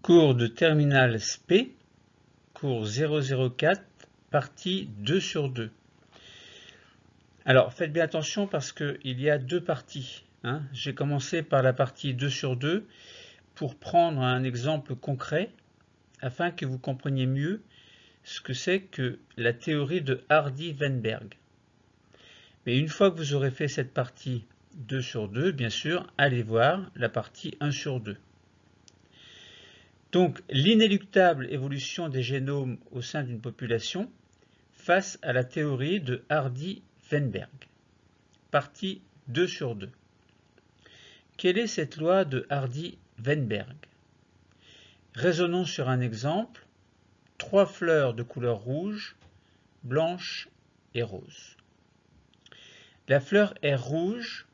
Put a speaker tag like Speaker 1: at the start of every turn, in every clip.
Speaker 1: Cours de terminale SP, cours 004, partie 2 sur 2. Alors, faites bien attention parce qu'il y a deux parties. J'ai commencé par la partie 2 sur 2 pour prendre un exemple concret afin que vous compreniez mieux ce que c'est que la théorie de Hardy-Weinberg. Mais une fois que vous aurez fait cette partie 2 sur 2, bien sûr, allez voir la partie 1 sur 2. Donc, l'inéluctable évolution des génomes au sein d'une population face à la théorie de Hardy-Weinberg. Partie 2 sur 2. Quelle est cette loi de Hardy-Weinberg? Raisonnons sur un exemple. 3 fleurs de couleur rouge, blanche et rose. La fleur est rouge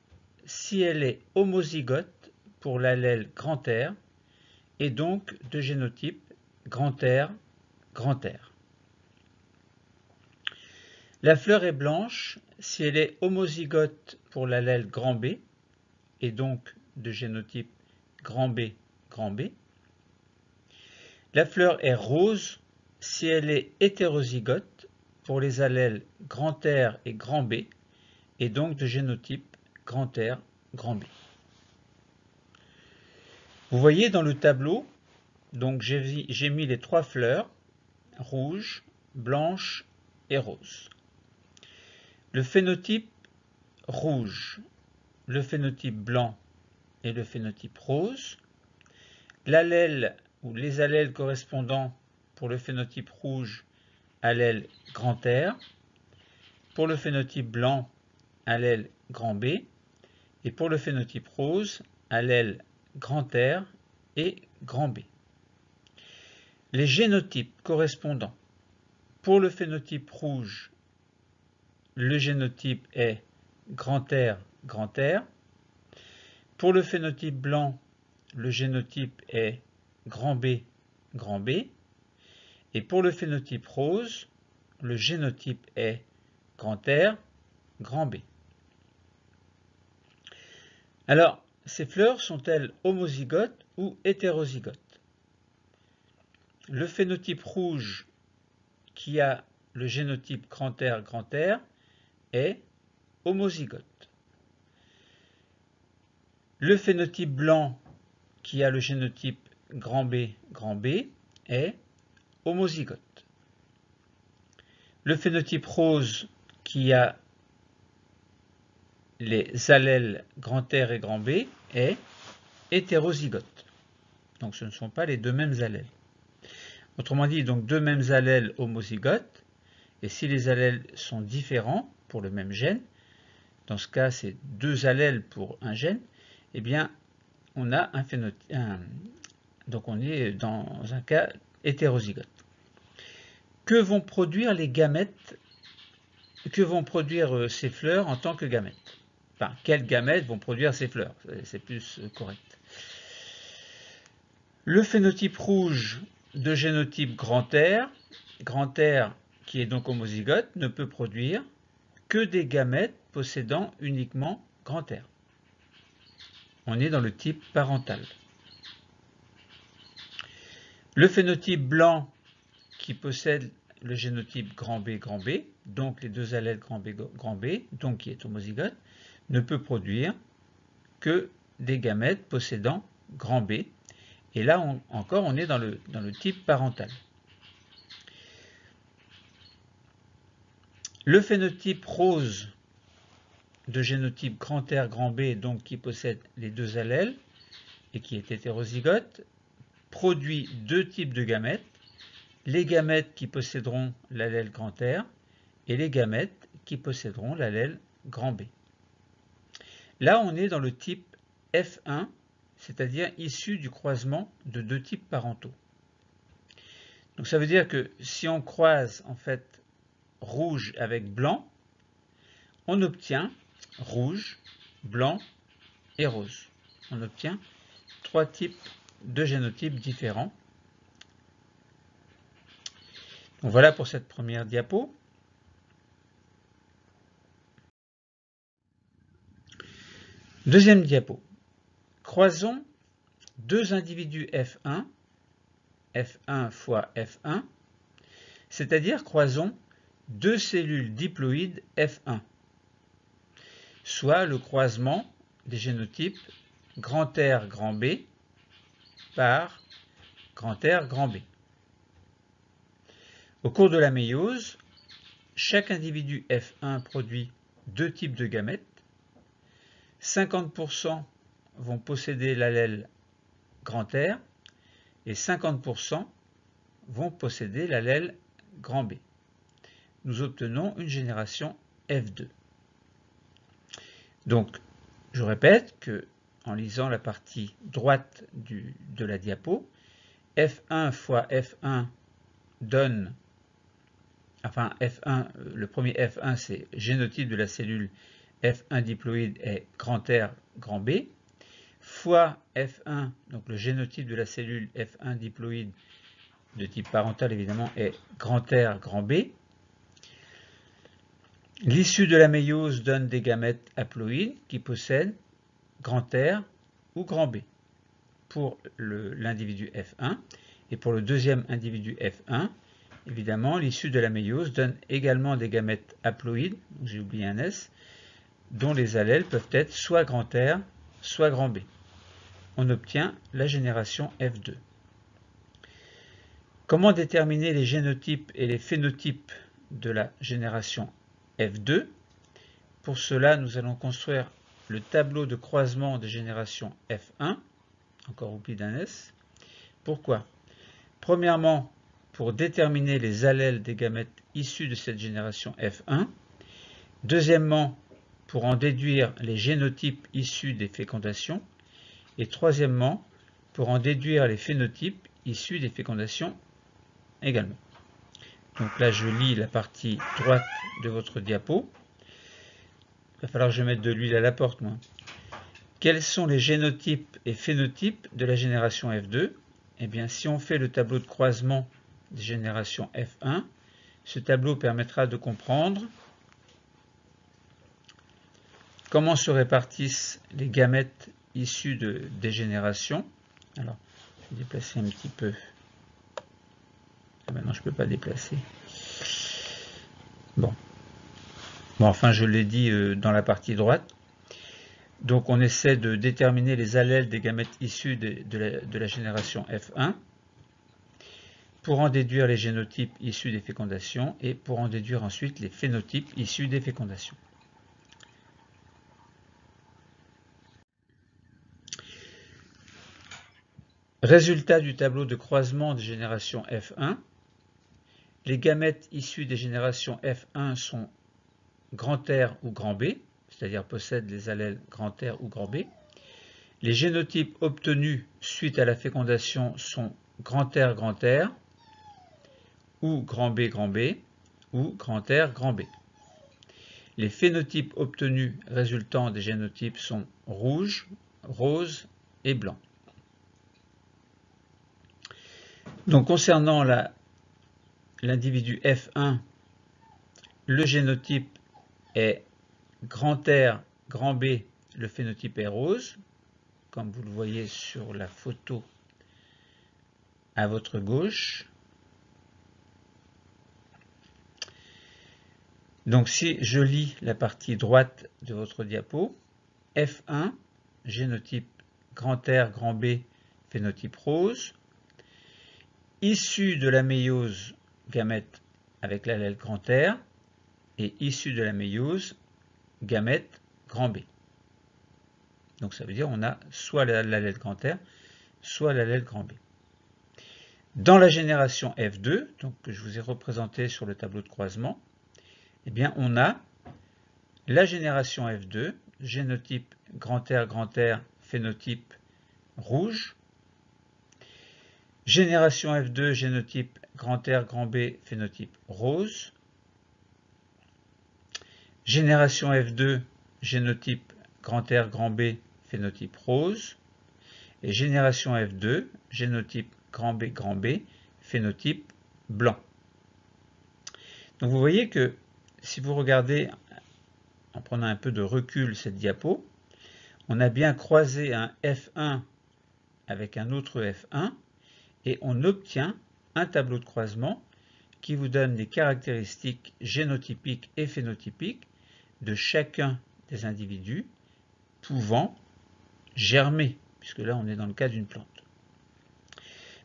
Speaker 1: si elle est homozygote pour l'allèle grand R et donc de génotype grand R, grand R. La fleur est blanche si elle est homozygote pour l'allèle grand B et donc de génotype grand B, grand B. La fleur est rose si elle est hétérozygote pour les allèles grand R et grand B et donc de génotype grand R, grand B. Vous voyez dans le tableau, donc j'ai mis les 3 fleurs, rouge, blanche et rose. Le phénotype rouge, le phénotype blanc et le phénotype rose. L'allèle ou les allèles correspondants pour le phénotype rouge, allèle grand R. Pour le phénotype blanc, allèle grand B. Et pour le phénotype rose, allèle grand R et grand B. Les génotypes correspondants pour le phénotype rouge, le génotype est grand R, grand R. Pour le phénotype blanc, le génotype est grand B, grand B. Et pour le phénotype rose, le génotype est grand R, grand B. Alors, ces fleurs sont-elles homozygotes ou hétérozygotes? Le phénotype rouge qui a le génotype grand R est homozygote. Le phénotype blanc qui a le génotype grand B est homozygote. Le phénotype rose qui a les allèles grand R et grand B est hétérozygote. Donc ce ne sont pas les deux mêmes allèles. Autrement dit, donc deux mêmes allèles homozygotes, et si les allèles sont différents pour le même gène, dans ce cas c'est 2 allèles pour un gène, eh bien on a un phénotype, donc on est dans un cas hétérozygote. Que vont produire les gamètes? Que vont produire ces fleurs en tant que gamètes? Enfin, quelles gamètes vont produire ces fleurs? C'est plus correct. Le phénotype rouge de génotype grand R qui est donc homozygote, ne peut produire que des gamètes possédant uniquement grand R. On est dans le type parental. Le phénotype blanc qui possède le génotype grand B, donc les deux allèles grand B, donc qui est homozygote, ne peut produire que des gamètes possédant grand B. Et là encore, on est dans le type parental. Le phénotype rose de génotype grand R, grand B, donc qui possède les deux allèles et qui est hétérozygote, produit 2 types de gamètes, les gamètes qui posséderont l'allèle grand R et les gamètes qui posséderont l'allèle grand B. Là, on est dans le type F1, c'est-à-dire issu du croisement de 2 types parentaux. Donc ça veut dire que si on croise en fait rouge avec blanc, on obtient rouge, blanc et rose. On obtient 3 types de génotypes différents. Donc voilà pour cette première diapo. Deuxième diapo. Croisons 2 individus F1 F1 fois F1, c'est-à-dire croisons deux cellules diploïdes F1, soit le croisement des génotypes grand R grand B par grand R grand B. Au cours de la méiose, chaque individu F1 produit deux types de gamètes. 50% vont posséder l'allèle grand R et 50% vont posséder l'allèle grand B. Nous obtenons une génération F2. Donc, je répète que en lisant la partie droite de la diapo, F1 fois F1 donne, enfin F1, le premier F1 c'est génotype de la cellule F1 diploïde est grand R grand B, fois F1, donc le génotype de la cellule F1 diploïde de type parental évidemment est grand R grand B. L'issue de la méiose donne des gamètes haploïdes qui possèdent grand R ou grand B pour l'individu F1, et pour le deuxième individu F1, évidemment, l'issue de la méiose donne également des gamètes haploïdes, j'ai oublié un S, dont les allèles peuvent être soit grand R, soit grand B. On obtient la génération F2. Comment déterminer les génotypes et les phénotypes de la génération F2? Pour cela, nous allons construire le tableau de croisement des générations F1, encore oubli d'un S. Pourquoi? Premièrement, pour déterminer les allèles des gamètes issus de cette génération F1. Deuxièmement, pour en déduire les génotypes issus des fécondations. Et troisièmement, pour en déduire les phénotypes issus des fécondations également. Donc là, je lis la partie droite de votre diapo. Il va falloir que je mette de l'huile à la porte, moi. Quels sont les génotypes et phénotypes de la génération F2? Eh bien, si on fait le tableau de croisement des générations F1, ce tableau permettra de comprendre comment se répartissent les gamètes issus des générations. Alors, je vais déplacer un petit peu. Ah ben non, je ne peux pas déplacer. Bon, enfin, je l'ai dit dans la partie droite. Donc, on essaie de déterminer les allèles des gamètes issus de la génération F1 pour en déduire les génotypes issus des fécondations et pour en déduire ensuite les phénotypes issus des fécondations. Résultat du tableau de croisement des générations F1. Les gamètes issus des générations F1 sont grand R ou grand B, c'est-à-dire possèdent les allèles grand R ou grand B. Les génotypes obtenus suite à la fécondation sont grand R ou grand B ou grand R grand B. Les phénotypes obtenus résultant des génotypes sont rouge, rose et blanc. Donc concernant l'individu F1, le génotype est grand R, grand B, le phénotype est rose, comme vous le voyez sur la photo à votre gauche. Donc si je lis la partie droite de votre diapo, F1, génotype grand R, grand B, phénotype rose, issu de la méiose, gamète avec l'allèle grand R, et issu de la méiose, gamète grand B. Donc ça veut dire qu'on a soit l'allèle grand R, soit l'allèle grand B. Dans la génération F2, donc que je vous ai représenté sur le tableau de croisement, eh bien on a la génération F2, génotype grand R, phénotype rouge. Génération F2, génotype grand R, grand B, phénotype rose. Génération F2, génotype grand R, grand B, phénotype rose. Et génération F2, génotype grand B, phénotype blanc. Donc vous voyez que si vous regardez, en prenant un peu de recul cette diapo, on a bien croisé un F1 avec un autre F1, et on obtient un tableau de croisement qui vous donne les caractéristiques génotypiques et phénotypiques de chacun des individus pouvant germer, puisque là on est dans le cas d'une plante.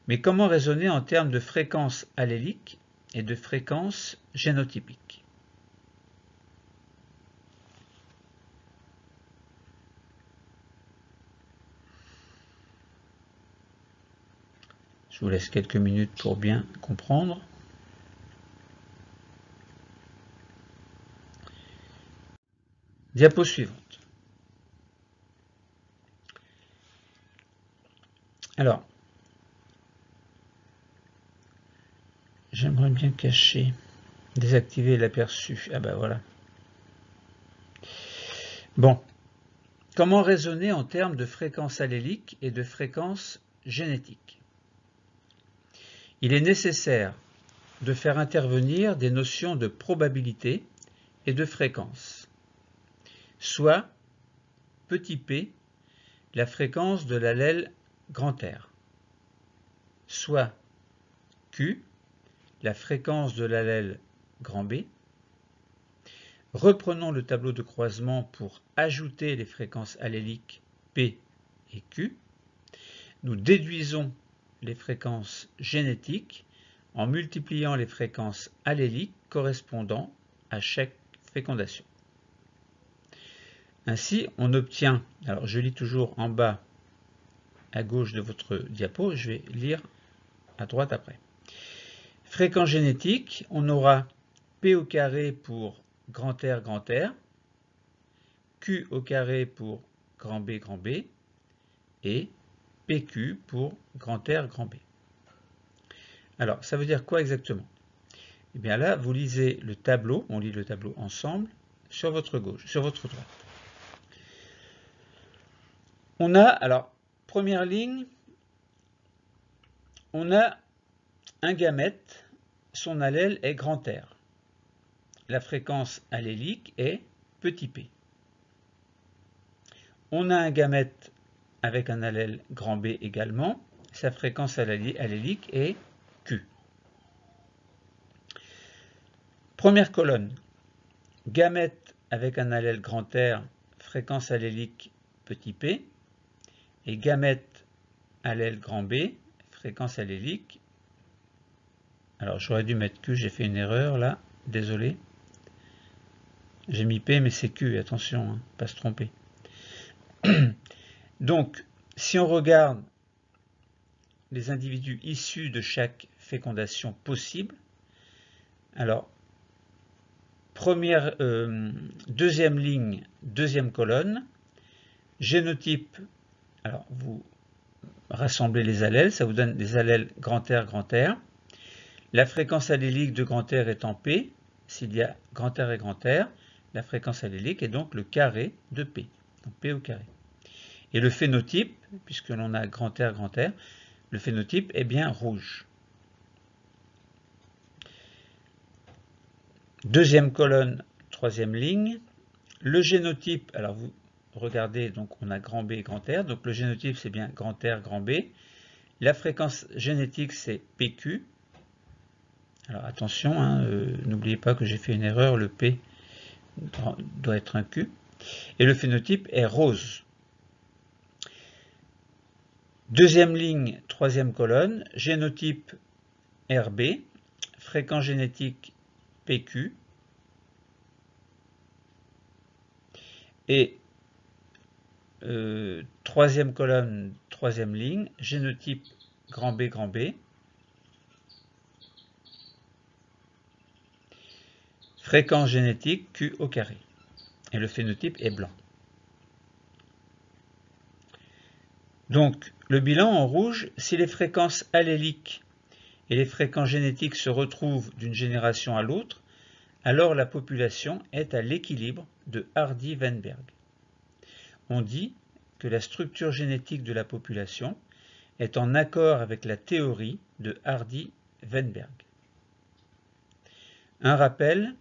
Speaker 1: Mais comment raisonner en termes de fréquence allélique et de fréquence génotypique? Je vous laisse quelques minutes pour bien comprendre. Diapo suivante. Alors, j'aimerais bien cacher, désactiver l'aperçu. Ah ben voilà. Bon, comment raisonner en termes de fréquence allélique et de fréquence génétique? Il est nécessaire de faire intervenir des notions de probabilité et de fréquence, soit petit p, la fréquence de l'allèle grand R, soit Q, la fréquence de l'allèle grand B. Reprenons le tableau de croisement pour ajouter les fréquences alléliques P et Q. Nous déduisons les fréquences génétiques en multipliant les fréquences alléliques correspondant à chaque fécondation. Ainsi, on obtient, alors je lis toujours en bas à gauche de votre diapo, je vais lire à droite après. Fréquence génétique, on aura P au carré pour grand R, Q au carré pour grand B et PQ pour grand R, grand B. Alors, ça veut dire quoi exactement? Eh bien là, vous lisez le tableau, on lit le tableau ensemble, sur votre gauche, sur votre droite. On a, alors, première ligne, on a un gamète, son allèle est grand R. La fréquence allélique est petit p. On a un gamète avec un allèle grand B également, sa fréquence allélique est Q. Première colonne, gamète avec un allèle grand R, fréquence allélique petit p, et gamète allèle grand B, fréquence allélique. Alors j'aurais dû mettre Q, j'ai fait une erreur là, désolé. J'ai mis P mais c'est Q, attention, hein, pas se tromper. Donc, si on regarde les individus issus de chaque fécondation possible, alors, deuxième ligne, deuxième colonne, génotype, alors vous rassemblez les allèles, ça vous donne des allèles grand R. La fréquence allélique de grand R étant P, s'il y a grand R et grand R, la fréquence allélique est donc le carré de P, donc P au carré. Et le phénotype, puisque l'on a grand R, le phénotype est bien rouge. Deuxième colonne, troisième ligne. Le génotype, alors vous regardez, donc on a grand B et grand R, donc le génotype c'est bien grand R, grand B. La fréquence génétique c'est PQ. Alors attention, hein, n'oubliez pas que j'ai fait une erreur, le P doit être un Q. Et le phénotype est rose. Deuxième ligne, troisième colonne, génotype RB, fréquence génétique PQ, et troisième colonne, troisième ligne, génotype grand B, fréquence génétique Q au carré, et le phénotype est blanc. Donc, le bilan en rouge, si les fréquences alléliques et les fréquences génétiques se retrouvent d'une génération à l'autre, alors la population est à l'équilibre de Hardy-Weinberg. On dit que la structure génétique de la population est en accord avec la théorie de Hardy-Weinberg. Un rappel,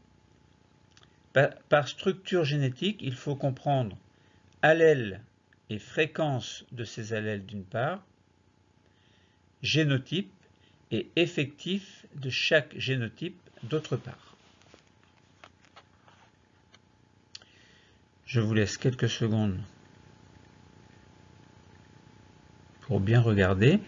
Speaker 1: par structure génétique, il faut comprendre allèle et fréquence de ces allèles d'une part, génotype et effectif de chaque génotype d'autre part. Je vous laisse quelques secondes pour bien regarder.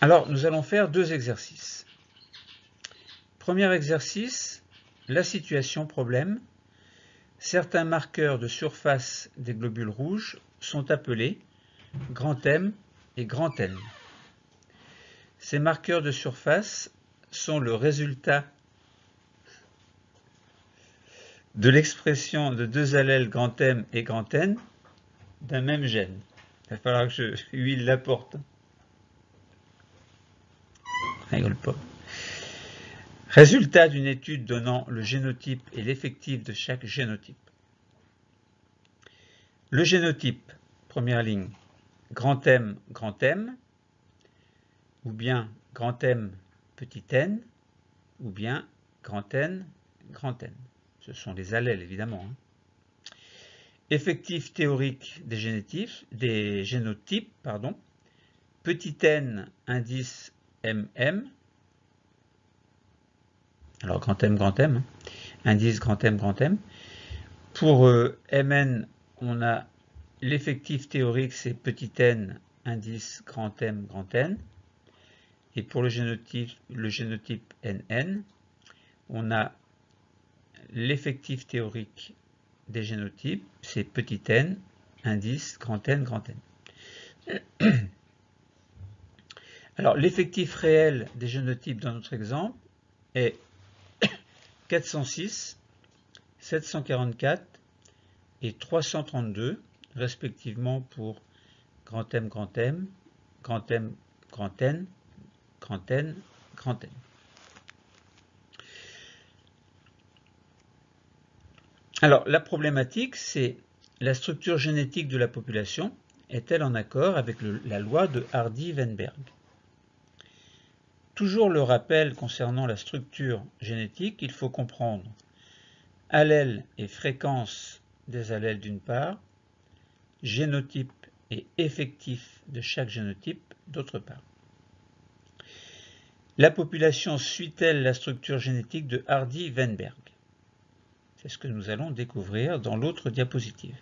Speaker 1: Alors, nous allons faire deux exercices. Premier exercice, la situation problème. Certains marqueurs de surface des globules rouges sont appelés grand M et grand N. Ces marqueurs de surface sont le résultat de l'expression de deux allèles grand M et grand N d'un même gène. Il va falloir que je huile la porte. Rigole pas. Résultat d'une étude donnant le génotype et l'effectif de chaque génotype. Le génotype, première ligne, grand M, ou bien grand M, petit n, ou bien grand N, grand N. Ce sont les allèles, évidemment. Effectif théorique des génotypes, petit n, indice MM, alors grand M, indice grand M. Pour Mn, on a l'effectif théorique, c'est petit n, indice grand M, grand N. Et pour le génotype NN, on a l'effectif théorique des génotypes, c'est petit n, indice grand N, grand N. Alors, l'effectif réel des génotypes dans notre exemple est 406, 744 et 332, respectivement pour grand M, grand M, grand M, grand N, grand N, grand N. Alors, la problématique, c'est la structure génétique de la population est-elle en accord avec la loi de Hardy-Weinberg? Toujours le rappel concernant la structure génétique, il faut comprendre allèle et fréquence des allèles d'une part, génotype et effectif de chaque génotype d'autre part. La population suit-elle la structure génétique de Hardy-Weinberg? C'est ce que nous allons découvrir dans l'autre diapositive.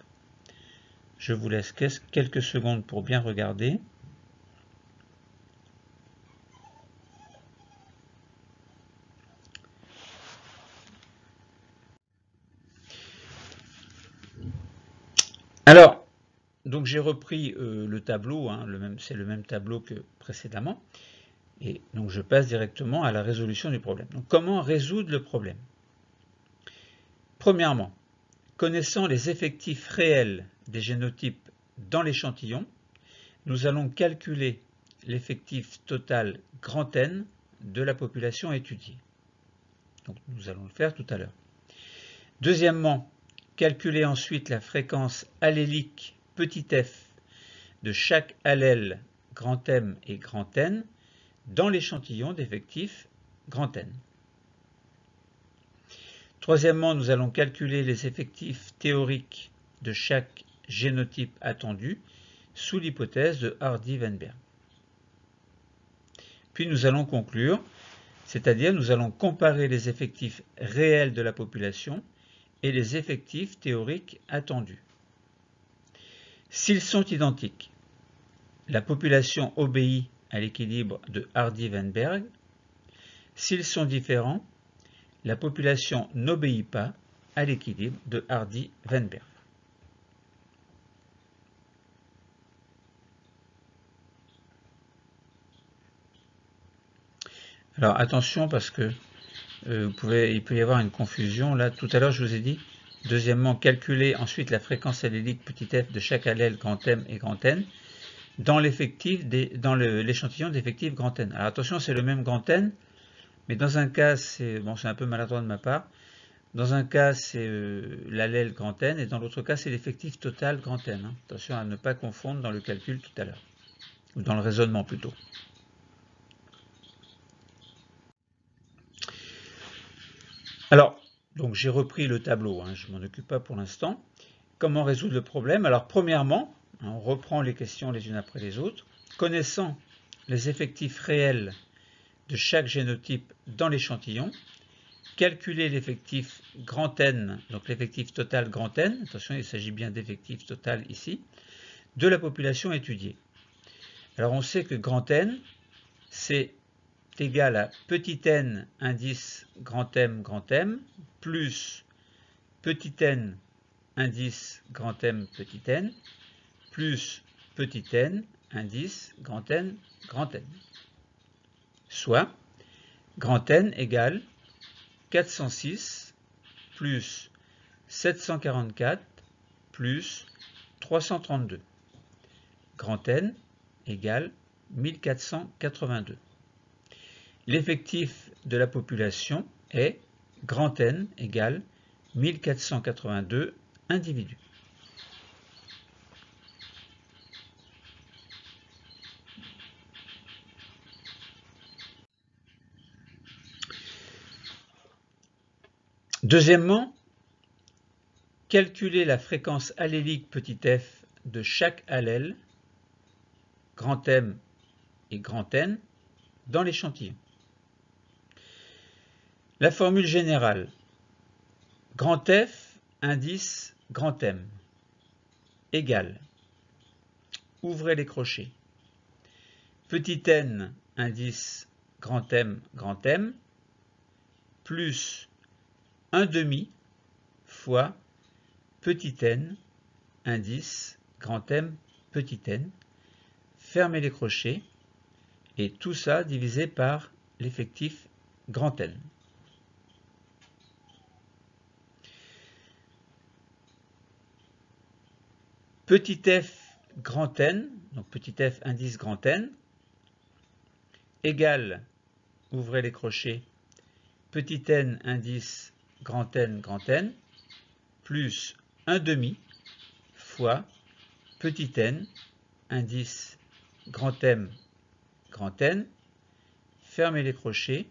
Speaker 1: Je vous laisse quelques secondes pour bien regarder. Alors, donc j'ai repris le tableau, c'est le même tableau que précédemment, et donc je passe directement à la résolution du problème. Donc comment résoudre le problème? Premièrement, connaissant les effectifs réels des génotypes dans l'échantillon, nous allons calculer l'effectif total grand N de la population étudiée. Donc nous allons le faire tout à l'heure. Deuxièmement, calculer ensuite la fréquence allélique petit f de chaque allèle grand M et grand N dans l'échantillon d'effectifs grand N. Troisièmement, nous allons calculer les effectifs théoriques de chaque génotype attendu sous l'hypothèse de Hardy-Weinberg. Puis nous allons conclure, c'est-à-dire nous allons comparer les effectifs réels de la population et les effectifs théoriques attendus. S'ils sont identiques, la population obéit à l'équilibre de Hardy-Weinberg. S'ils sont différents, la population n'obéit pas à l'équilibre de Hardy-Weinberg. Alors attention parce que il peut y avoir une confusion. Là, tout à l'heure, je vous ai dit, deuxièmement, calculer ensuite la fréquence allélique petit f de chaque allèle grand M et grand N dans l'échantillon d'effectifs grand N. Alors attention, c'est le même grand N, mais dans un cas, c'est un peu maladroit de ma part. Dans un cas, c'est l'allèle grand N, et dans l'autre cas, c'est l'effectif total grand N. Attention à ne pas confondre dans le calcul tout à l'heure, ou dans le raisonnement plutôt. Alors, donc j'ai repris le tableau, hein, je ne m'en occupe pas pour l'instant. Comment résoudre le problème? Alors premièrement, on reprend les questions les unes après les autres. Connaissant les effectifs réels de chaque génotype dans l'échantillon, calculer l'effectif grand N, donc l'effectif total grand N, attention il s'agit bien d'effectif total ici, de la population étudiée. Alors on sait que grand N, c'est égal à petit n indice grand M, plus petit n indice grand M, petit n, plus petit n indice grand N, grand N. Soit grand N égale 406 plus 744 plus 332. Grand N égale 1482. L'effectif de la population est grand N égale 1482 individus. Deuxièmement, calculer la fréquence allélique petit f de chaque allèle, grand M et grand N, dans l'échantillon. La formule générale, grand F indice grand M, égale, ouvrez les crochets, petit n indice grand M, plus 1/2 fois petit n indice grand M, petit n, fermez les crochets, et tout ça divisé par l'effectif grand N. Petit f grand N, donc petit f indice grand N, égale, ouvrez les crochets, petit n indice grand N, plus 1/2 fois petit n indice grand M, N, fermez les crochets,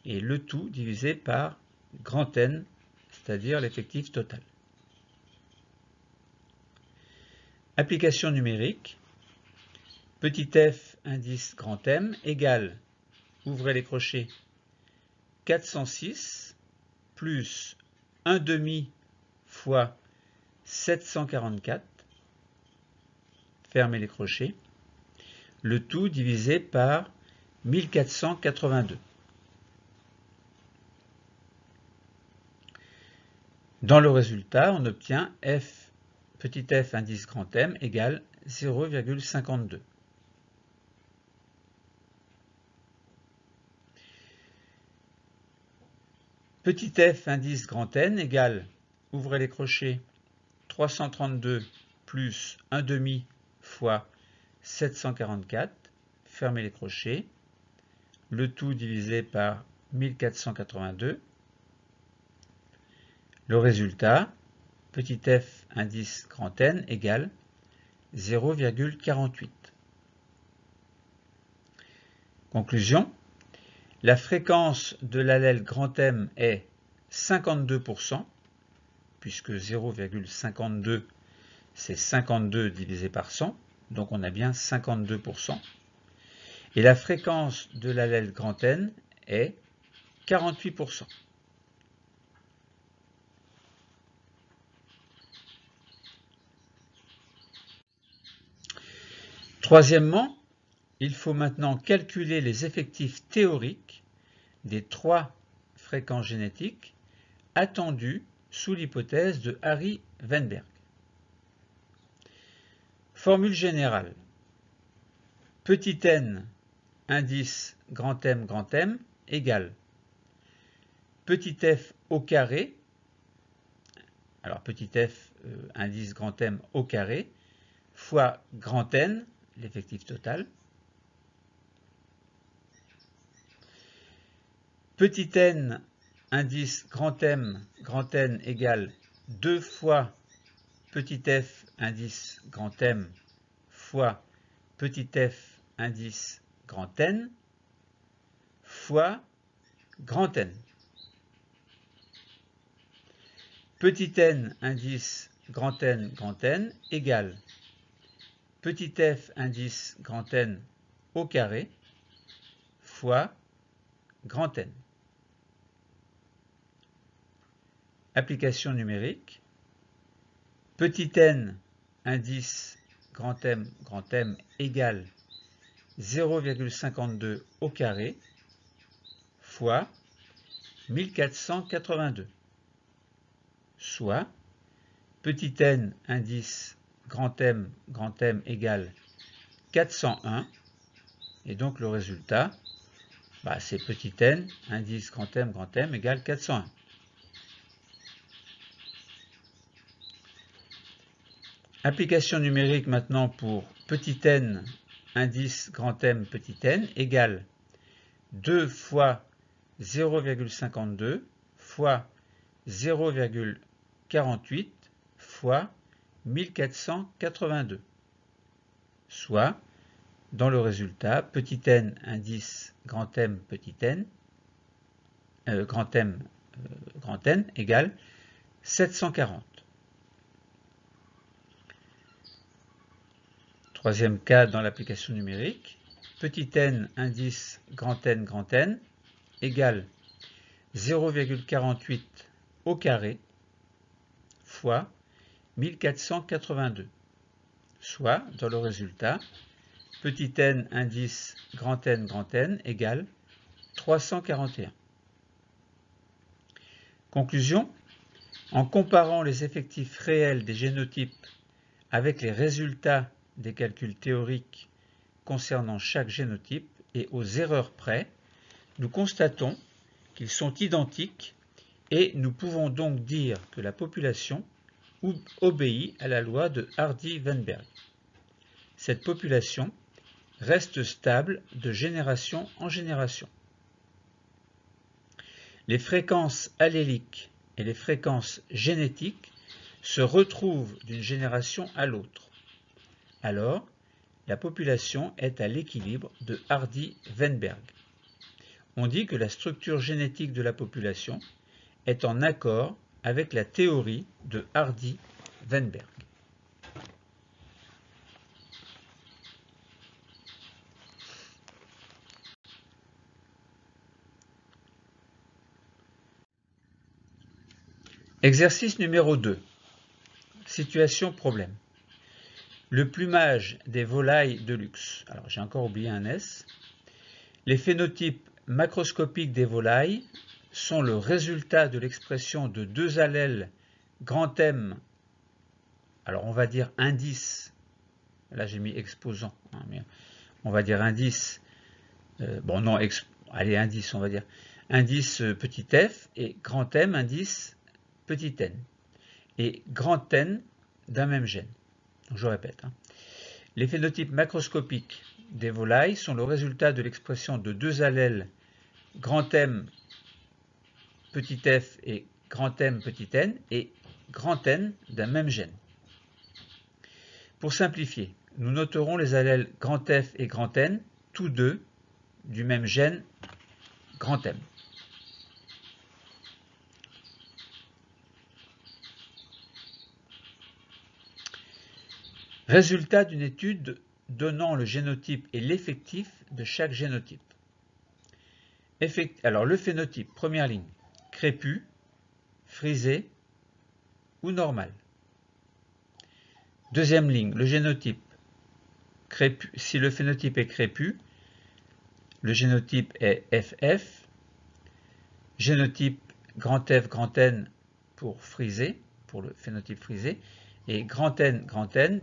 Speaker 1: et le tout divisé par grand N, c'est-à-dire l'effectif total. Application numérique, petit f indice grand M égale, ouvrez les crochets, 406 plus 1/2 fois 744, fermez les crochets, le tout divisé par 1482. Dans le résultat, on obtient f, petit f indice grand M égale 0,52. Petit f indice grand N égale, ouvrez les crochets, 332 plus 1/2 fois 744, fermez les crochets, le tout divisé par 1482. Le résultat, petit f indice grand N égale 0,48. Conclusion, la fréquence de l'allèle grand M est 52%, puisque 0,52 c'est 52 divisé par 100, donc on a bien 52%. Et la fréquence de l'allèle grand N est 48%. Troisièmement, il faut maintenant calculer les effectifs théoriques des 3 fréquences génétiques attendues sous l'hypothèse de Harry-Weinberg. Formule générale. Petit n indice grand M égale petit f au carré, alors petit f indice grand M au carré, fois grand N, l'effectif total. Petit n indice grand M, grand N égale 2 fois petit f indice grand M fois petit f indice grand N fois grand N. petit n indice grand N égale petit f indice grand N au carré fois grand N. Application numérique. Petit n indice grand M égale 0,52 au carré fois 1482, soit petit n indice grand M égale 401, et donc le résultat, c'est petit n indice grand M égale 401. Application numérique maintenant pour petit n indice grand M égale 2 fois 0,52 fois 0,48 fois 1482, soit, dans le résultat, petit n indice grand M égale 740. Troisième cas dans l'application numérique, petit n indice grand N égale 0,48 au carré fois 1482, soit, dans le résultat, petit n indice grand N égale 341. Conclusion, en comparant les effectifs réels des génotypes avec les résultats des calculs théoriques concernant chaque génotype et aux erreurs près, nous constatons qu'ils sont identiques et nous pouvons donc dire que la population obéit à la loi de Hardy-Weinberg. Cette population reste stable de génération en génération. Les fréquences alléliques et les fréquences génétiques se retrouvent d'une génération à l'autre. Alors, la population est à l'équilibre de Hardy-Weinberg. On dit que la structure génétique de la population est en accord avec la théorie de Hardy-Weinberg. Exercice numéro 2. Situation problème. Le plumage des volailles de luxe. Alors j'ai encore oublié un S. Les phénotypes macroscopiques des volailles sont le résultat de l'expression de deux allèles grand M, alors on va dire indice, là j'ai mis exposant, mais on va dire indice, allez indice on va dire, indice petit f et grand M indice petit n, et grand N d'un même gène. Donc, je répète, les phénotypes macroscopiques des volailles sont le résultat de l'expression de deux allèles grand M petit f et grand M petit n et grand N d'un même gène. Pour simplifier, nous noterons les allèles grand F et grand N, tous deux du même gène grand M. Résultat d'une étude donnant le génotype et l'effectif de chaque génotype. Alors le phénotype, première ligne, crépus, frisé ou normal. Deuxième ligne, le génotype, crépus, si le phénotype est crépus, le génotype est FF, génotype grand F, grand N pour frisé, pour le phénotype frisé, et grand N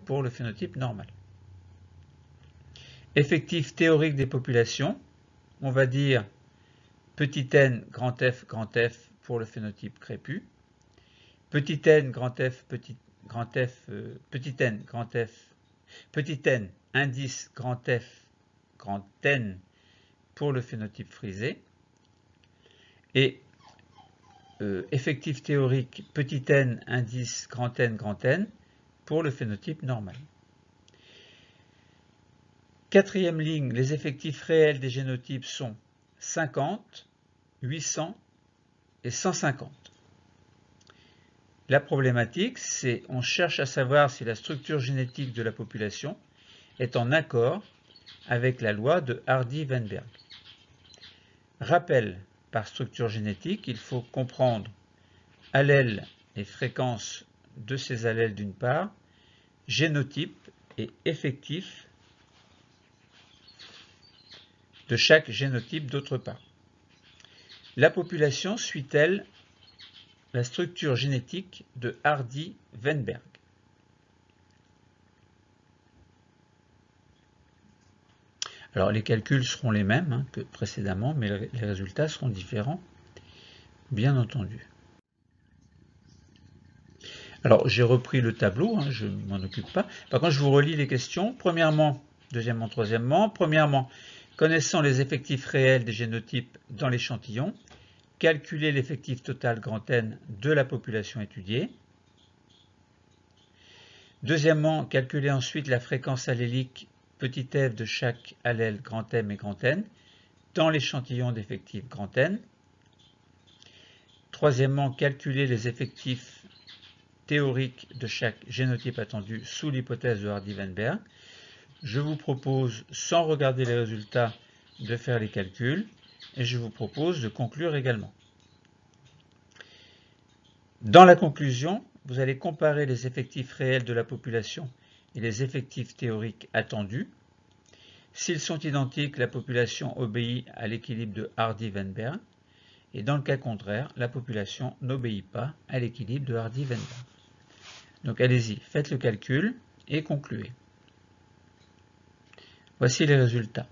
Speaker 1: pour le phénotype normal. Effectif théorique des populations, on va dire petit n, grand F pour le phénotype crépus, petit n, grand F, petit n, indice grand F, grand N pour le phénotype frisé, et effectif théorique petit n, indice grand N pour le phénotype normal. Quatrième ligne, les effectifs réels des génotypes sont 50, 800 et 150. La problématique, c'est on cherche à savoir si la structure génétique de la population est en accord avec la loi de Hardy-Weinberg. Rappel, par structure génétique, il faut comprendre allèles et fréquences de ces allèles d'une part, génotype et effectif de chaque génotype d'autre part. La population suit-elle la structure génétique de Hardy-Weinberg? Alors les calculs seront les mêmes que précédemment, mais les résultats seront différents, bien entendu. Alors j'ai repris le tableau, je ne m'en occupe pas. Par contre, je vous relis les questions. Premièrement, deuxièmement, troisièmement. Premièrement, connaissant les effectifs réels des génotypes dans l'échantillon, calculer l'effectif total grand N de la population étudiée. Deuxièmement, calculer ensuite la fréquence allélique petit f de chaque allèle grand M et grand N dans l'échantillon d'effectifs grand N. Troisièmement, calculer les effectifs théoriques de chaque génotype attendu sous l'hypothèse de Hardy-Weinberg. Je vous propose, sans regarder les résultats, de faire les calculs et je vous propose de conclure également. Dans la conclusion, vous allez comparer les effectifs réels de la population et les effectifs théoriques attendus. S'ils sont identiques, la population obéit à l'équilibre de Hardy-Weinberg et dans le cas contraire, la population n'obéit pas à l'équilibre de Hardy-Weinberg. Donc allez-y, faites le calcul et concluez. Voici les résultats.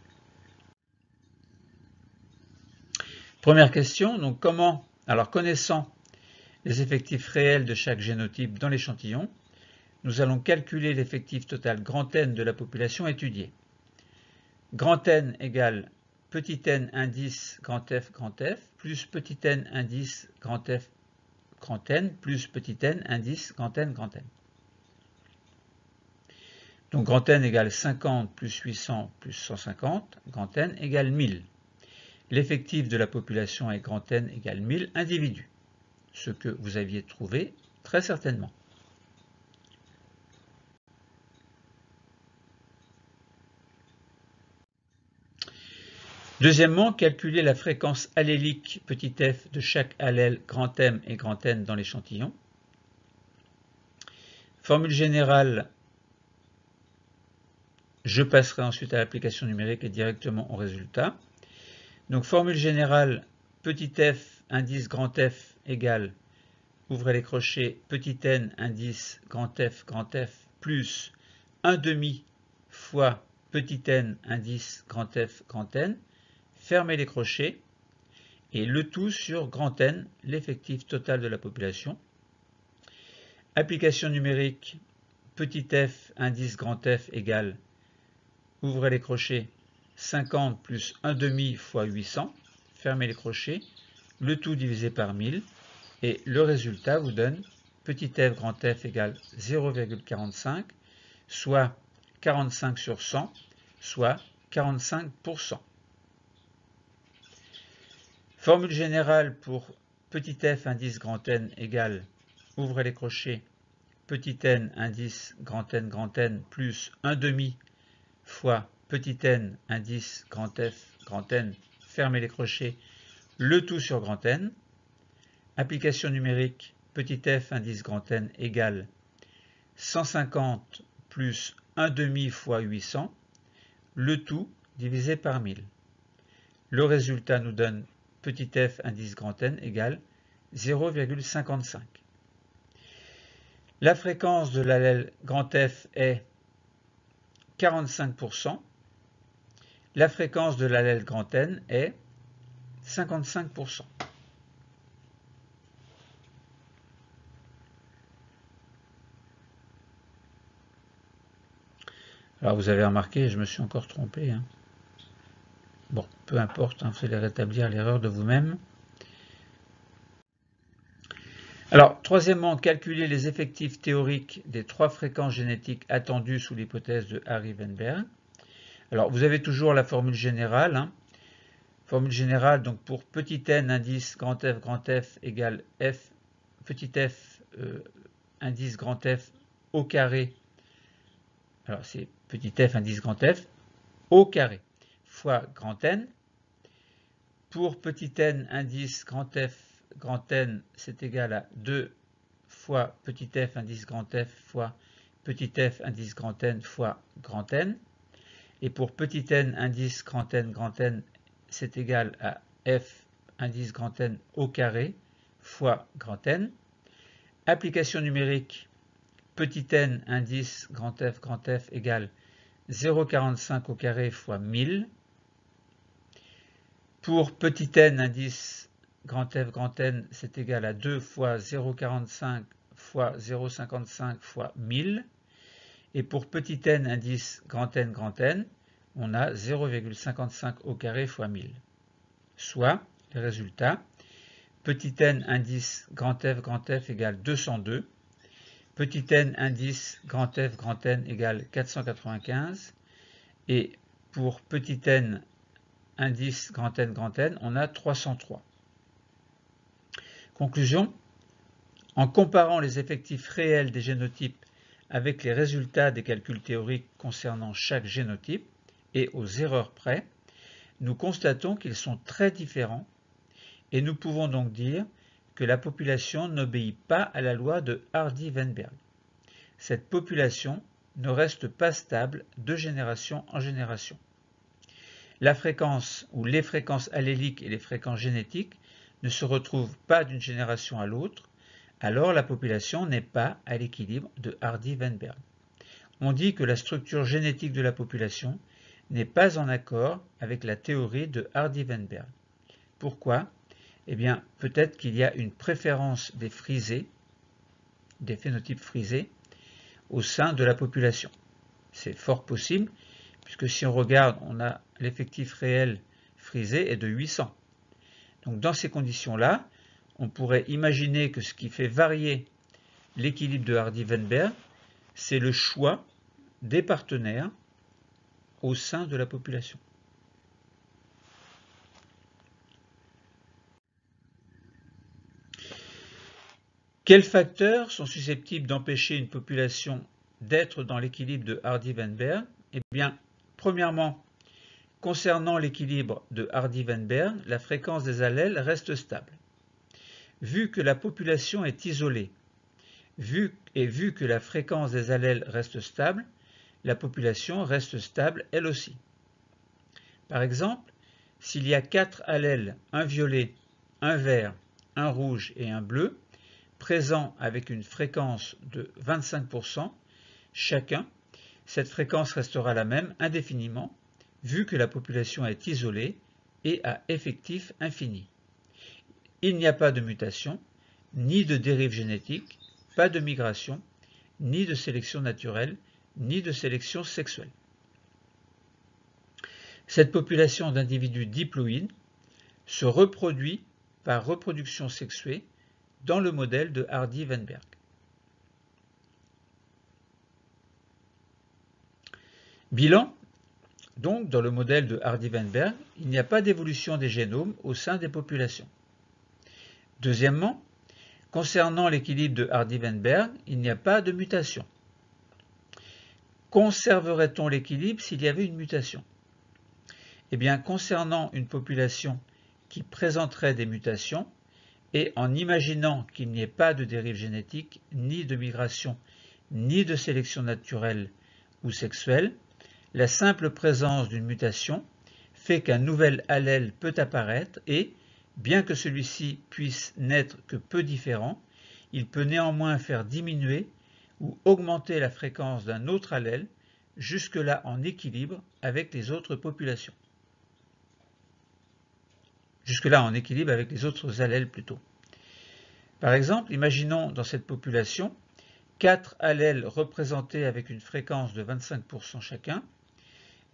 Speaker 1: Première question, donc comment, alors connaissant les effectifs réels de chaque génotype dans l'échantillon, nous allons calculer l'effectif total grand N de la population étudiée. Grand N égale petit n indice grand F plus petit n indice grand F grand N plus petit n indice grand N grand N. Donc grand N égale 50 plus 800 plus 150, grand N égale 1000. L'effectif de la population est grand N égale 1000 individus, ce que vous aviez trouvé très certainement. Deuxièmement, calculer la fréquence allélique petit f de chaque allèle grand M et grand N dans l'échantillon. Formule générale, je passerai ensuite à l'application numérique et directement au résultat. Donc formule générale, petit f indice grand F égale, ouvrez les crochets, petit n indice grand F plus 1/2 fois petit n indice grand F grand N, fermez les crochets, et le tout sur grand N, l'effectif total de la population. Application numérique, petit f indice grand F égale, ouvrez les crochets, 50 plus 1/2 fois 800, fermez les crochets, le tout divisé par 1000, et le résultat vous donne petit f grand F égale 0,45, soit 45 sur 100, soit 45%. Formule générale pour petit f indice grand N égale, ouvrez les crochets, petit n indice grand N plus 1/2 fois petit n indice grand N, fermez les crochets, le tout sur grand N. Application numérique, petit f indice grand N égale 150 plus 1/2 fois 800, le tout divisé par 1000. Le résultat nous donne petit f indice grand N égale 0,55. La fréquence de l'allèle grand F est 45%. La fréquence de l'allèle grand N est 55%. Alors vous avez remarqué, je me suis encore trompé. Bon, peu importe, vous allez rétablir l'erreur de vous-même. Alors, troisièmement, calculer les effectifs théoriques des 3 fréquences génétiques attendues sous l'hypothèse de Hardy-Weinberg. Alors, vous avez toujours la formule générale. Formule générale, donc pour petit n indice grand F égale f, petit f indice grand F au carré, alors c'est petit f indice grand F au carré, fois grand N. Pour petit n indice grand N, c'est égal à 2 fois petit f indice grand F fois petit f indice grand N fois grand N. Et pour petit n indice grand N, c'est égal à f indice grand N au carré fois grand N. Application numérique, petit n indice grand F égale 0,45 au carré fois 1000. Pour petit n indice grand N, c'est égal à 2 fois 0,45 fois 0,55 fois 1000. Et pour petit n indice grand N, on a 0,55 au carré fois 1000. Soit, le résultat, petit n indice grand F égale 202. Petit n indice grand N égale 495. Et pour petit n indice grand N, on a 303. Conclusion, en comparant les effectifs réels des génotypes avec les résultats des calculs théoriques concernant chaque génotype et aux erreurs près, nous constatons qu'ils sont très différents et nous pouvons donc dire que la population n'obéit pas à la loi de Hardy-Weinberg. Cette population ne reste pas stable de génération en génération. La fréquence ou les fréquences alléliques et les fréquences génétiques ne se retrouvent pas d'une génération à l'autre, alors la population n'est pas à l'équilibre de Hardy-Weinberg. On dit que la structure génétique de la population n'est pas en accord avec la théorie de Hardy-Weinberg. Pourquoi? Eh bien, peut-être qu'il y a une préférence des frisés, des phénotypes frisés, au sein de la population. C'est fort possible, puisque si on regarde, on a l'effectif réel frisé est de 800. Donc dans ces conditions-là, on pourrait imaginer que ce qui fait varier l'équilibre de Hardy-Weinberg, c'est le choix des partenaires au sein de la population. Quels facteurs sont susceptibles d'empêcher une population d'être dans l'équilibre de Hardy-Weinberg? Eh bien, premièrement, concernant l'équilibre de Hardy-Weinberg, la fréquence des allèles reste stable. Vu que la population est isolée, vu que la fréquence des allèles reste stable, la population reste stable elle aussi. Par exemple, s'il y a 4 allèles, un violet, un vert, un rouge et un bleu, présents avec une fréquence de 25% chacun, cette fréquence restera la même indéfiniment, vu que la population est isolée et à effectif infini. Il n'y a pas de mutation, ni de dérive génétique, pas de migration, ni de sélection naturelle, ni de sélection sexuelle. Cette population d'individus diploïdes se reproduit par reproduction sexuée dans le modèle de Hardy-Weinberg. Bilan, donc dans le modèle de Hardy-Weinberg, il n'y a pas d'évolution des génomes au sein des populations. Deuxièmement, concernant l'équilibre de Hardy-Weinberg, il n'y a pas de mutation. Conserverait-on l'équilibre s'il y avait une mutation? Eh bien, concernant une population qui présenterait des mutations, et en imaginant qu'il n'y ait pas de dérive génétique, ni de migration, ni de sélection naturelle ou sexuelle, la simple présence d'une mutation fait qu'un nouvel allèle peut apparaître et, bien que celui-ci puisse n'être que peu différent, il peut néanmoins faire diminuer ou augmenter la fréquence d'un autre allèle, jusque-là en équilibre avec les autres populations. Jusque-là en équilibre avec les autres allèles plutôt. Par exemple, imaginons dans cette population 4 allèles représentés avec une fréquence de 25% chacun.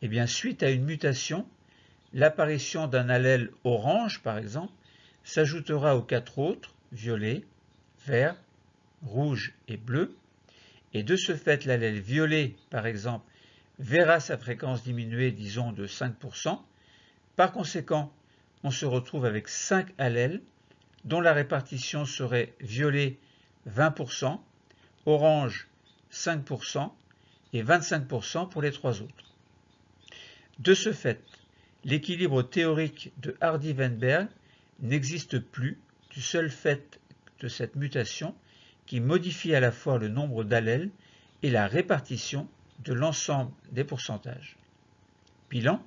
Speaker 1: Et bien, suite à une mutation, l'apparition d'un allèle orange, par exemple, s'ajoutera aux 4 autres, violet, vert, rouge et bleu. Et de ce fait, l'allèle violet, par exemple, verra sa fréquence diminuer, disons, de 5%. Par conséquent, on se retrouve avec 5 allèles dont la répartition serait violet 20%, orange 5% et 25% pour les trois autres. De ce fait, l'équilibre théorique de Hardy-Weinberg n'existe plus du seul fait de cette mutation qui modifie à la fois le nombre d'allèles et la répartition de l'ensemble des pourcentages. Bilan.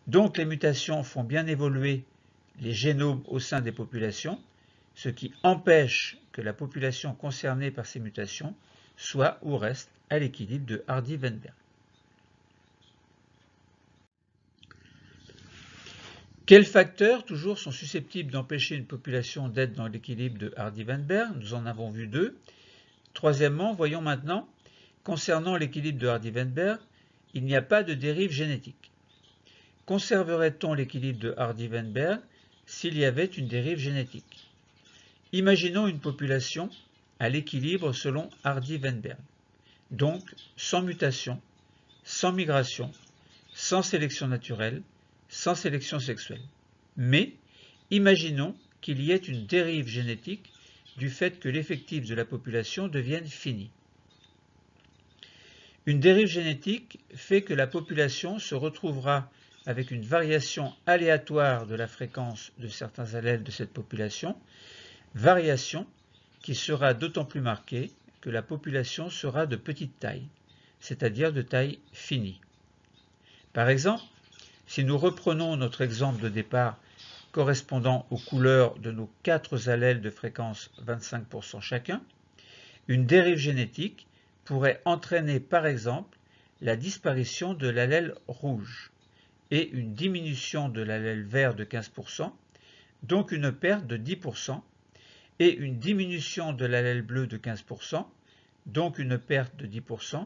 Speaker 1: Donc les mutations font bien évoluer les génomes au sein des populations, ce qui empêche que la population concernée par ces mutations soit ou reste à l'équilibre de Hardy-Weinberg. Quels facteurs, toujours, sont susceptibles d'empêcher une population d'être dans l'équilibre de Hardy-Weinberg? Nous en avons vu deux. Troisièmement, voyons maintenant, concernant l'équilibre de Hardy-Weinberg, il n'y a pas de dérive génétique. Conserverait-on l'équilibre de Hardy-Weinberg s'il y avait une dérive génétique? Imaginons une population à l'équilibre selon Hardy-Weinberg, donc sans mutation, sans migration, sans sélection naturelle, sans sélection sexuelle. Mais imaginons qu'il y ait une dérive génétique du fait que l'effectif de la population devienne fini. Une dérive génétique fait que la population se retrouvera avec une variation aléatoire de la fréquence de certains allèles de cette population, variation qui sera d'autant plus marquée que la population sera de petite taille, c'est-à-dire de taille finie. Par exemple, si nous reprenons notre exemple de départ correspondant aux couleurs de nos 4 allèles de fréquence 25% chacun, une dérive génétique pourrait entraîner par exemple la disparition de l'allèle rouge et une diminution de l'allèle vert de 15%, donc une perte de 10%, et une diminution de l'allèle bleu de 15%, donc une perte de 10%,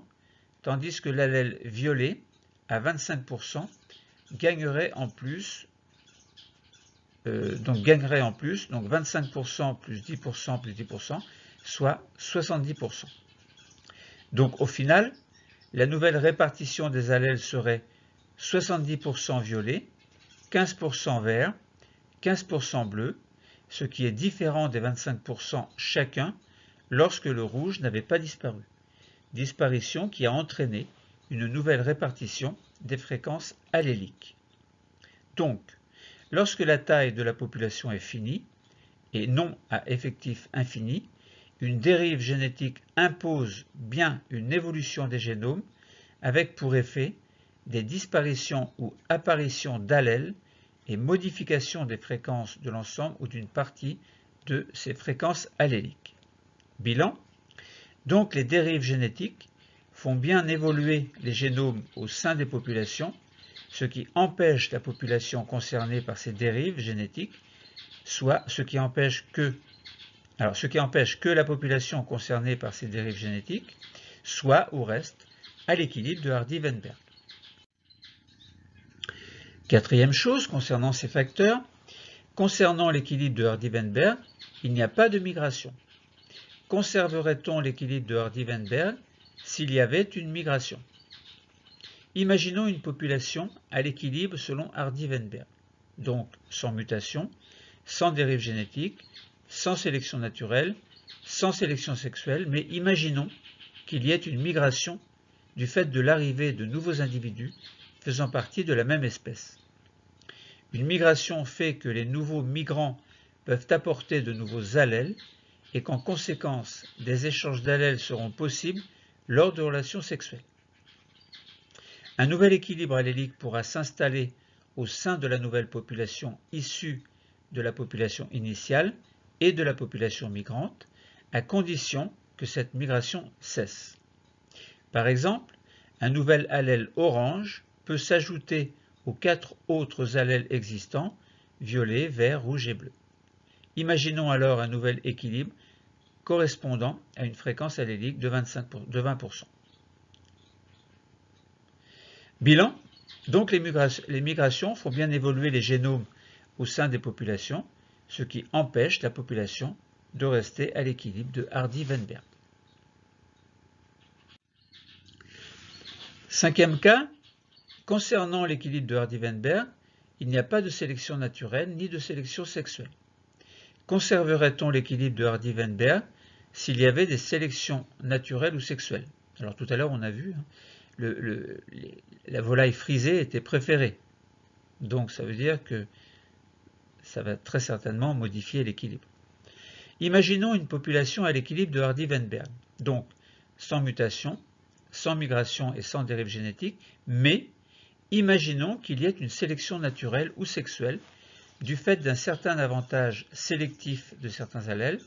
Speaker 1: tandis que l'allèle violet, à 25%, gagnerait en plus, donc 25% plus 10% plus 10%, soit 70%. Donc au final, la nouvelle répartition des allèles serait 70% violet, 15% vert, 15% bleu, ce qui est différent des 25% chacun lorsque le rouge n'avait pas disparu. Disparition qui a entraîné une nouvelle répartition des fréquences alléliques. Donc, lorsque la taille de la population est finie, et non à effectif infini, une dérive génétique impose bien une évolution des génomes avec pour effet des disparitions ou apparitions d'allèles et modification des fréquences de l'ensemble ou d'une partie de ces fréquences alléliques. Bilan. Donc les dérives génétiques font bien évoluer les génomes au sein des populations, ce qui empêche la population concernée par ces dérives génétiques, soit ce qui empêche que la population concernée par ces dérives génétiques soit ou reste à l'équilibre de Hardy-Weinberg. Quatrième chose concernant ces facteurs, concernant l'équilibre de Hardy-Weinberg, il n'y a pas de migration. Conserverait-on l'équilibre de Hardy-Weinberg s'il y avait une migration? Imaginons une population à l'équilibre selon Hardy-Weinberg, donc sans mutation, sans dérive génétique, sans sélection naturelle, sans sélection sexuelle, mais imaginons qu'il y ait une migration du fait de l'arrivée de nouveaux individus faisant partie de la même espèce. Une migration fait que les nouveaux migrants peuvent apporter de nouveaux allèles et qu'en conséquence, des échanges d'allèles seront possibles lors de relations sexuelles. Un nouvel équilibre allélique pourra s'installer au sein de la nouvelle population issue de la population initiale et de la population migrante, à condition que cette migration cesse. Par exemple, un nouvel allèle orange peut s'ajouter aux 4 autres allèles existants, violet, vert, rouge et bleu. Imaginons alors un nouvel équilibre correspondant à une fréquence allélique de 20%. Bilan. Donc les migrations font bien évoluer les génomes au sein des populations, ce qui empêche la population de rester à l'équilibre de Hardy-Weinberg. Cinquième cas, concernant l'équilibre de Hardy-Weinberg, il n'y a pas de sélection naturelle ni de sélection sexuelle. Conserverait-on l'équilibre de Hardy-Weinberg s'il y avait des sélections naturelles ou sexuelles. Alors tout à l'heure on a vu, la volaille frisée était préférée. Donc ça veut dire que ça va très certainement modifier l'équilibre. Imaginons une population à l'équilibre de Hardy-Weinberg, donc sans mutation, sans migration et sans dérive génétique, mais imaginons qu'il y ait une sélection naturelle ou sexuelle du fait d'un certain avantage sélectif de certains allèles,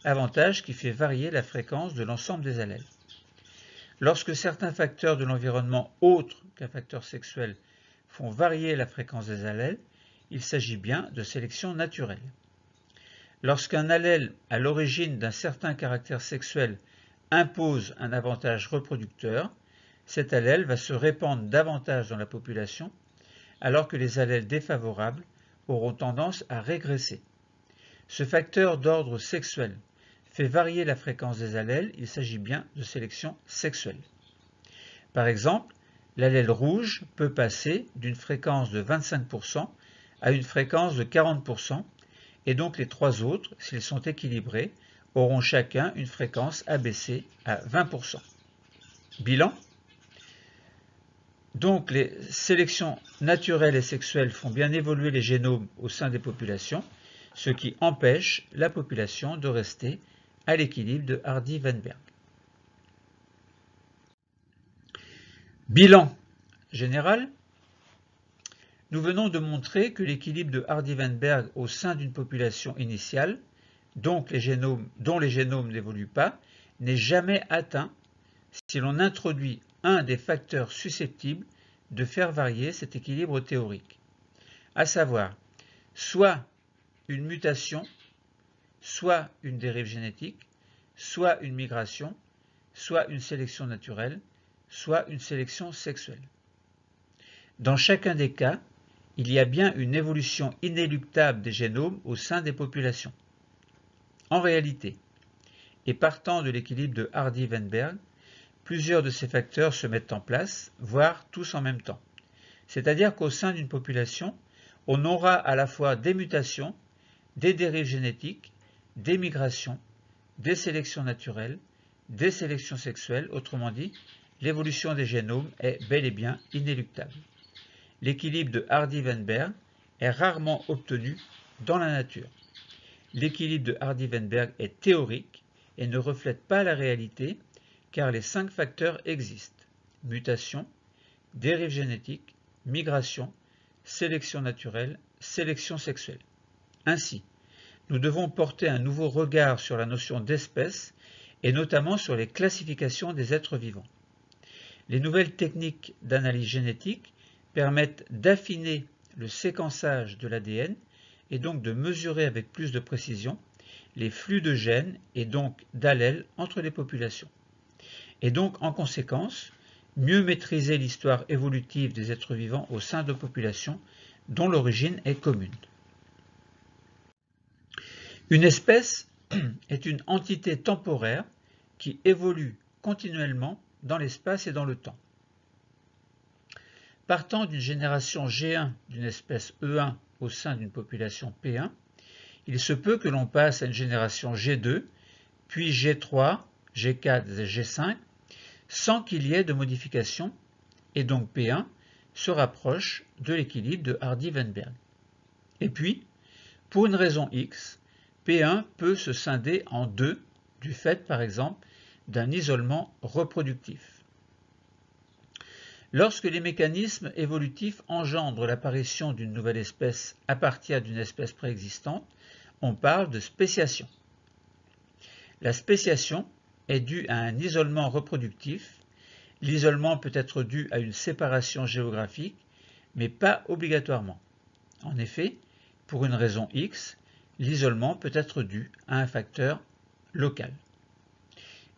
Speaker 1: avantage qui fait varier la fréquence de l'ensemble des allèles. Lorsque certains facteurs de l'environnement autres qu'un facteur sexuel font varier la fréquence des allèles, il s'agit bien de sélection naturelle. Lorsqu'un allèle à l'origine d'un certain caractère sexuel impose un avantage reproducteur, cet allèle va se répandre davantage dans la population, alors que les allèles défavorables auront tendance à régresser. Ce facteur d'ordre sexuel fait varier la fréquence des allèles, il s'agit bien de sélection sexuelle. Par exemple, l'allèle rouge peut passer d'une fréquence de 25% à une fréquence de 40%, et donc les trois autres, s'ils sont équilibrés, auront chacun une fréquence abaissée à 20%. Bilan. Donc les sélections naturelles et sexuelles font bien évoluer les génomes au sein des populations, ce qui empêche la population de rester à l'équilibre de Hardy-Weinberg. Bilan général. Nous venons de montrer que l'équilibre de Hardy-Weinberg au sein d'une population initiale, dont les génomes n'évoluent pas, n'est jamais atteint si l'on introduit un des facteurs susceptibles de faire varier cet équilibre théorique, à savoir soit une mutation, soit une dérive génétique, soit une migration, soit une sélection naturelle, soit une sélection sexuelle. Dans chacun des cas, il y a bien une évolution inéluctable des génomes au sein des populations. En réalité, et partant de l'équilibre de Hardy-Weinberg, plusieurs de ces facteurs se mettent en place, voire tous en même temps. C'est-à-dire qu'au sein d'une population, on aura à la fois des mutations, des dérives génétiques, des migrations, des sélections naturelles, des sélections sexuelles, autrement dit, l'évolution des génomes est bel et bien inéluctable. L'équilibre de Hardy-Weinberg est rarement obtenu dans la nature. L'équilibre de Hardy-Weinberg est théorique et ne reflète pas la réalité car les 5 facteurs existent: mutation, dérive génétique, migration, sélection naturelle, sélection sexuelle. Ainsi, nous devons porter un nouveau regard sur la notion d'espèce et notamment sur les classifications des êtres vivants. Les nouvelles techniques d'analyse génétique permettent d'affiner le séquençage de l'ADN et donc de mesurer avec plus de précision les flux de gènes et donc d'allèles entre les populations. Et donc, en conséquence, mieux maîtriser l'histoire évolutive des êtres vivants au sein de populations dont l'origine est commune. Une espèce est une entité temporaire qui évolue continuellement dans l'espace et dans le temps. Partant d'une génération G1 d'une espèce E1 au sein d'une population P1, il se peut que l'on passe à une génération G2, puis G3, G4 et G5, sans qu'il y ait de modification, et donc P1 se rapproche de l'équilibre de Hardy-Weinberg. Et puis, pour une raison X, P1 peut se scinder en deux, du fait par exemple d'un isolement reproductif. Lorsque les mécanismes évolutifs engendrent l'apparition d'une nouvelle espèce à partir d'une espèce préexistante, on parle de spéciation. La spéciation est due à un isolement reproductif. L'isolement peut être dû à une séparation géographique, mais pas obligatoirement. En effet, pour une raison X, l'isolement peut être dû à un facteur local.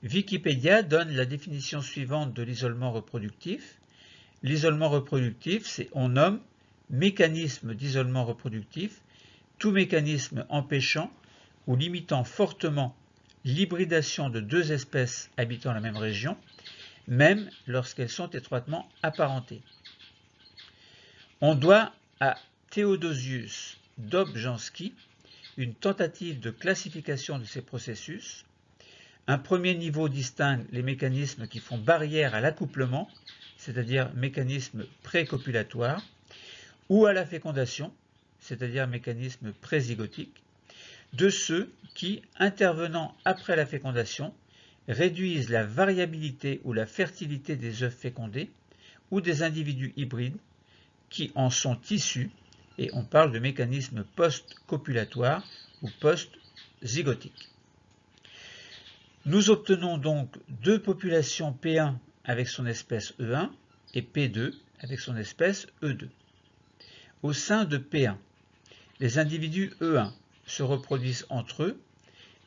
Speaker 1: Wikipédia donne la définition suivante de l'isolement reproductif. L'isolement reproductif, on nomme mécanisme d'isolement reproductif tout mécanisme empêchant ou limitant fortement l'hybridation de deux espèces habitant la même région, même lorsqu'elles sont étroitement apparentées. On doit à Theodosius Dobzhansky une tentative de classification de ces processus. Un premier niveau distingue les mécanismes qui font barrière à l'accouplement, c'est-à-dire mécanisme précopulatoire, ou à la fécondation, c'est-à-dire mécanisme prézygotique, de ceux qui, intervenant après la fécondation, réduisent la variabilité ou la fertilité des œufs fécondés ou des individus hybrides qui en sont issus, et on parle de mécanisme post-copulatoire ou post-zygotique. Nous obtenons donc deux populations P1 avec son espèce E1 et P2 avec son espèce E2. Au sein de P1, les individus E1 se reproduisent entre eux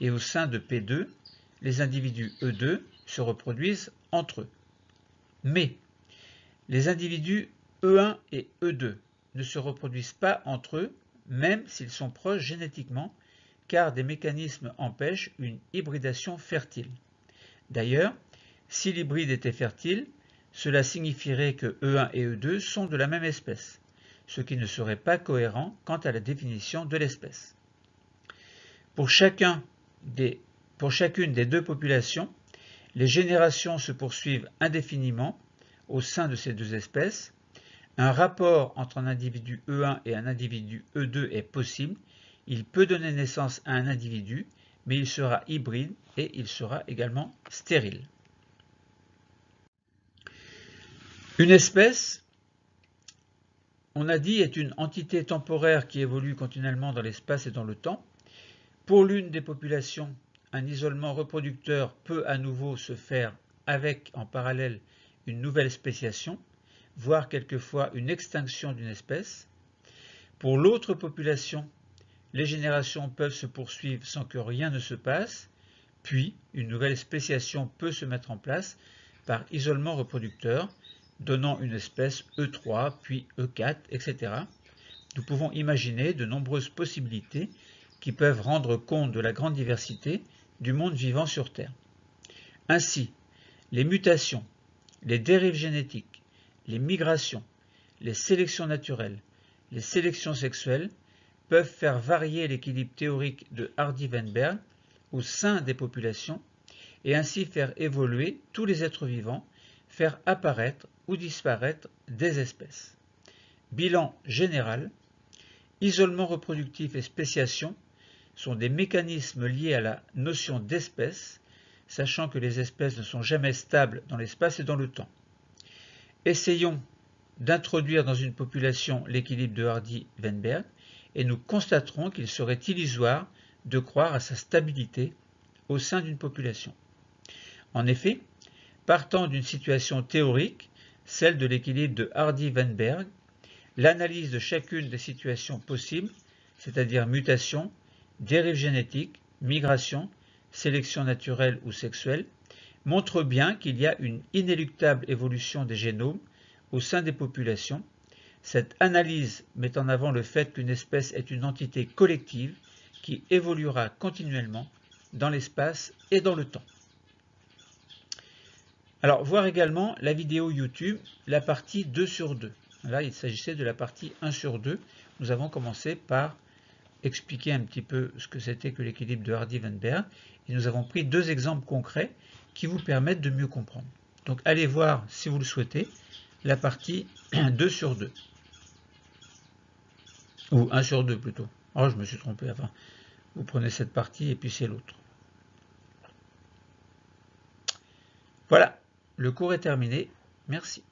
Speaker 1: et au sein de P2, les individus E2 se reproduisent entre eux. Mais les individus E1 et E2 ne se reproduisent pas entre eux, même s'ils sont proches génétiquement, car des mécanismes empêchent une hybridation fertile. D'ailleurs, si l'hybride était fertile, cela signifierait que E1 et E2 sont de la même espèce, ce qui ne serait pas cohérent quant à la définition de l'espèce. Pour chacune des deux populations, les générations se poursuivent indéfiniment au sein de ces deux espèces. Un rapport entre un individu E1 et un individu E2 est possible. Il peut donner naissance à un individu, mais il sera hybride et il sera également stérile. Une espèce, on a dit, est une entité temporaire qui évolue continuellement dans l'espace et dans le temps. Pour l'une des populations, un isolement reproducteur peut à nouveau se faire avec, en parallèle, une nouvelle spéciation, voire quelquefois une extinction d'une espèce. Pour l'autre population, les générations peuvent se poursuivre sans que rien ne se passe, puis une nouvelle spéciation peut se mettre en place par isolement reproducteur, donnant une espèce E3, puis E4, etc. Nous pouvons imaginer de nombreuses possibilités qui peuvent rendre compte de la grande diversité du monde vivant sur Terre. Ainsi, les mutations, les dérives génétiques, les migrations, les sélections naturelles, les sélections sexuelles peuvent faire varier l'équilibre théorique de Hardy-Weinberg au sein des populations et ainsi faire évoluer tous les êtres vivants, faire apparaître ou disparaître des espèces. Bilan général, isolement reproductif et spéciation sont des mécanismes liés à la notion d'espèce, sachant que les espèces ne sont jamais stables dans l'espace et dans le temps. Essayons d'introduire dans une population l'équilibre de Hardy-Weinberg et nous constaterons qu'il serait illusoire de croire à sa stabilité au sein d'une population. En effet, partant d'une situation théorique, celle de l'équilibre de Hardy-Weinberg, l'analyse de chacune des situations possibles, c'est-à-dire mutation, dérive génétique, migration, sélection naturelle ou sexuelle, montre bien qu'il y a une inéluctable évolution des génomes au sein des populations. Cette analyse met en avant le fait qu'une espèce est une entité collective qui évoluera continuellement dans l'espace et dans le temps. Alors, voir également la vidéo YouTube, la partie 2 sur 2. Là, il s'agissait de la partie 1 sur 2. Nous avons commencé par expliquer un petit peu ce que c'était que l'équilibre de Hardy-Weinberg et nous avons pris deux exemples concrets qui vous permettent de mieux comprendre. Donc, allez voir, si vous le souhaitez, la partie 2 sur 2. Ou 1 sur 2 plutôt. Oh, je me suis trompé avant. Vous prenez cette partie et puis c'est l'autre. Voilà, le cours est terminé. Merci.